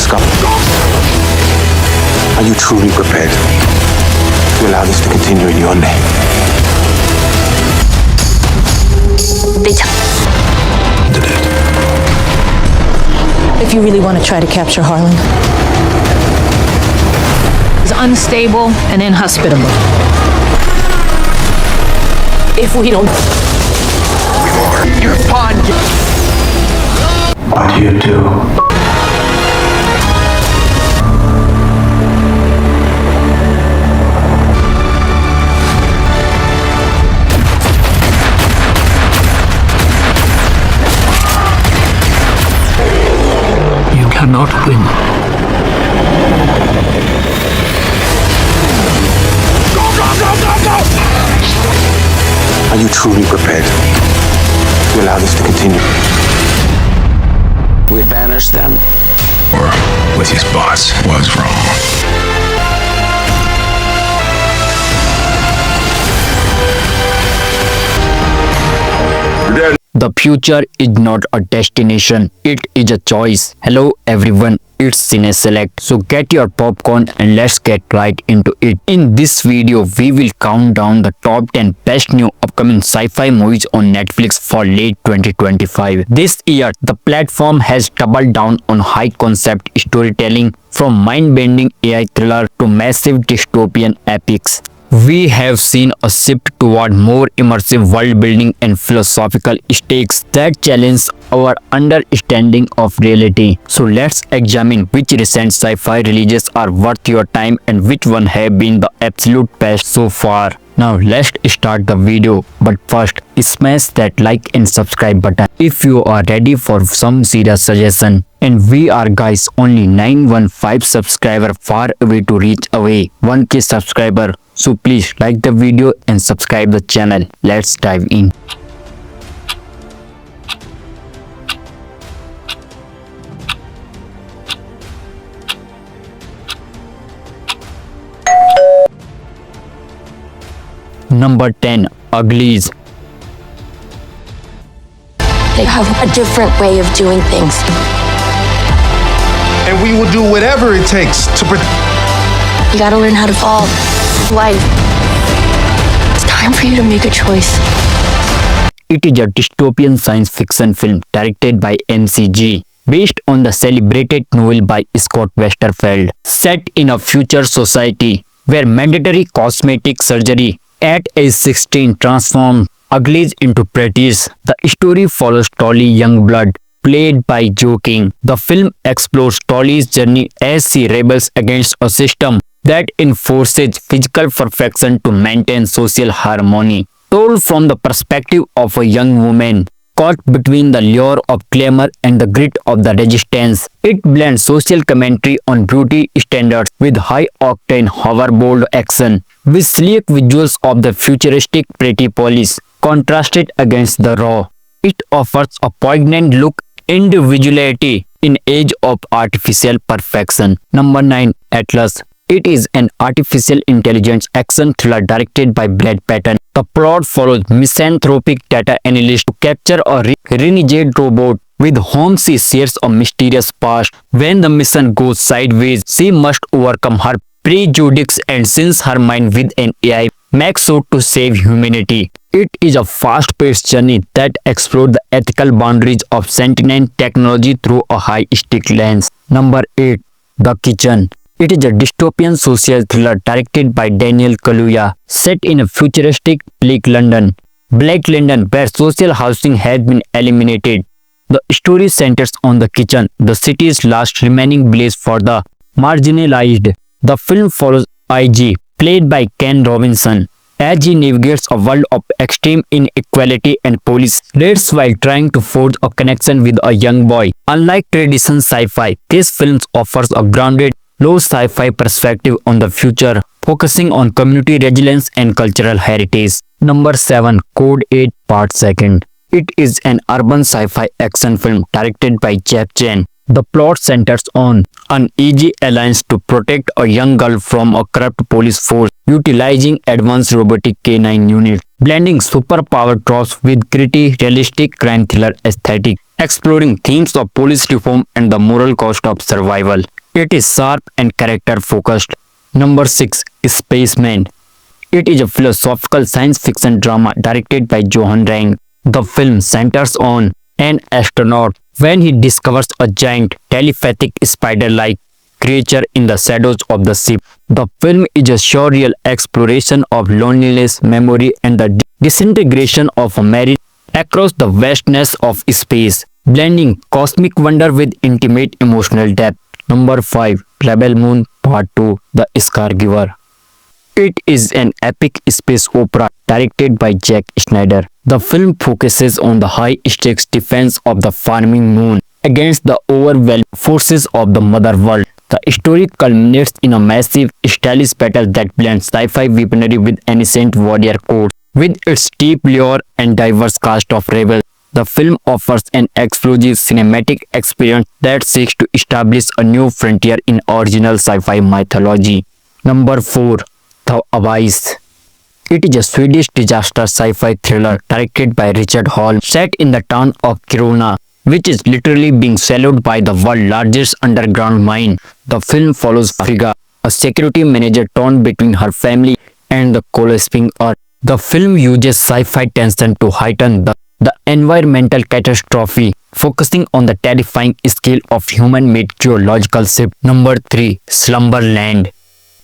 Let's go. Are you truly prepared to allow this to continue in your name? Did it? If you really want to try to capture Harlan, he's unstable and inhospitable. If we don't, You're pawn. What do you do? You cannot win. Are you truly prepared to allow this to continue? We banished them. Or what his boss was wrong. The future is not a destination, it is a choice. Hello everyone, it's Cine Select. So get your popcorn and let's get right into it. In this video, we will count down the top 10 best new upcoming sci-fi movies on Netflix for late 2025. This year, the platform has doubled down on high concept storytelling, from mind-bending AI thriller to massive dystopian epics. We have seen a shift toward more immersive world building and philosophical stakes that challenge our understanding of reality. So let's examine which recent sci-fi releases are worth your time and which one have been the absolute best so far. Now let's start the video, but first smash that like and subscribe button if you are ready for some serious suggestion. And we are guys only 915 subscriber far away to reach away 1k subscriber. So please like the video and subscribe the channel. Let's dive in. Number 10. Uglies. They have a different way of doing things. And we will do whatever it takes to You gotta learn how to fall. Life. It's time for you to make a choice. It is a dystopian science fiction film directed by MCG, based on the celebrated novel by Scott Westerfeld, set in a future society where mandatory cosmetic surgery at age 16 transformed uglies into pretties. The story follows Tolly Youngblood, played by Joe King. The film explores Tolly's journey as she rebels against a system that enforces physical perfection to maintain social harmony. Told from the perspective of a young woman caught between the lure of glamour and the grit of the resistance, it blends social commentary on beauty standards with high-octane hoverboard action, with sleek visuals of the futuristic pretty police contrasted against the raw. It offers a poignant look individuality in age of artificial perfection. Number 9. Atlas. It is an artificial intelligence action thriller directed by Brad Patton. The plot follows misanthropic data analyst to capture a renegade robot with whom she shares a mysterious past. When the mission goes sideways, she must overcome her prejudice and since her mind with an AI makes so to save humanity. It is a fast-paced journey that explores the ethical boundaries of sentient technology through a high-stake lens. Number 8. The Kitchen. It is a dystopian social thriller directed by Daniel Kaluuya, set in a futuristic Black London, where social housing has been eliminated. The story centers on the kitchen, the city's last remaining place for the marginalized. The film follows IG, played by Ken Robinson, as he navigates a world of extreme inequality and police raids while trying to forge a connection with a young boy. Unlike traditional sci-fi, this film offers a grounded, low sci-fi perspective on the future, focusing on community resilience and cultural heritage. Number 7. Code 8 Part 2. It is an urban sci-fi action film directed by Jeff Chen. The plot centers on an easy alliance to protect a young girl from a corrupt police force utilizing advanced robotic canine units, blending superpowered tropes with gritty, realistic crime thriller aesthetic. exploring themes of police reform and the moral cost of survival. It is sharp and character focused. Number 6. Spaceman. It is a philosophical science fiction drama directed by Johan Rang. The film centers on an astronaut when he discovers a giant telepathic spider-like creature in the shadows of the ship. The film is a surreal exploration of loneliness, memory, and the disintegration of a marriage across the vastness of space, blending cosmic wonder with intimate emotional depth. Number 5. Rebel Moon Part 2: The Scargiver. It is an epic space opera directed by Zack Snyder. The film focuses on the high-stakes defense of the farming moon against the overwhelming forces of the mother world. The story culminates in a massive, stylish battle that blends sci-fi weaponry with ancient warrior codes. With its deep lore and diverse cast of rebels, the film offers an explosive cinematic experience that seeks to establish a new frontier in original sci-fi mythology. Number 4. The Abyss. It is a Swedish disaster sci-fi thriller directed by Richard Holm, set in the town of Kiruna, which is literally being swallowed by the world's largest underground mine. The film follows Frigga, a security manager torn between her family and the collapsing earth. The film uses sci-fi tension to heighten the environmental catastrophe, focusing on the terrifying scale of human-made geological shift. Number 3. Slumberland.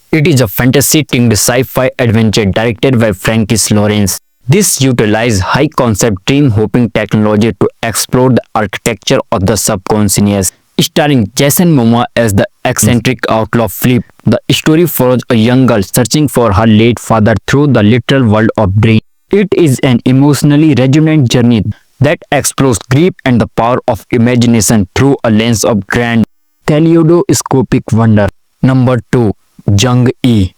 It is a fantasy-tinged sci-fi adventure directed by Francis Lawrence. This utilizes high-concept dream-hopping technology to explore the architecture of the subconscious. Starring Jason Momoa as the eccentric outlaw Flip, the story follows a young girl searching for her late father through the literal world of dreams. It is an emotionally resonant journey that explores grief and the power of imagination through a lens of grand kaleidoscopic wonder. Number 2. Jung-E.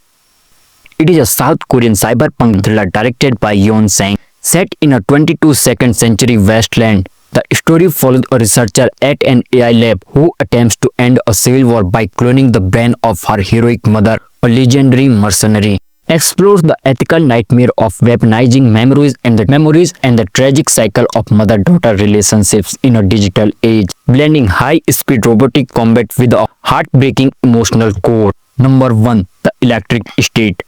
It is a South Korean cyberpunk thriller directed by Yeon Sang, set in a 22nd century wasteland. The story follows a researcher at an AI lab who attempts to end a civil war by cloning the brain of her heroic mother, a legendary mercenary. Explores the ethical nightmare of weaponizing memories and the tragic cycle of mother-daughter relationships in a digital age, blending high-speed robotic combat with a heartbreaking emotional core. Number 1. The Electric State.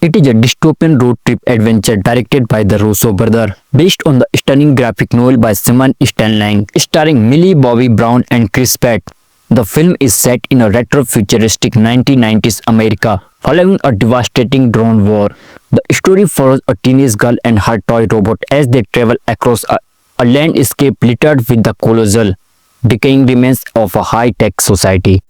It is a dystopian road trip adventure directed by the Russo brothers, based on the stunning graphic novel by Simon Stanley, starring Millie Bobby Brown and Chris Pratt. The film is set in a retro-futuristic 1990s America following a devastating drone war. The story follows a teenage girl and her toy robot as they travel across a landscape littered with the colossal, decaying remains of a high-tech society.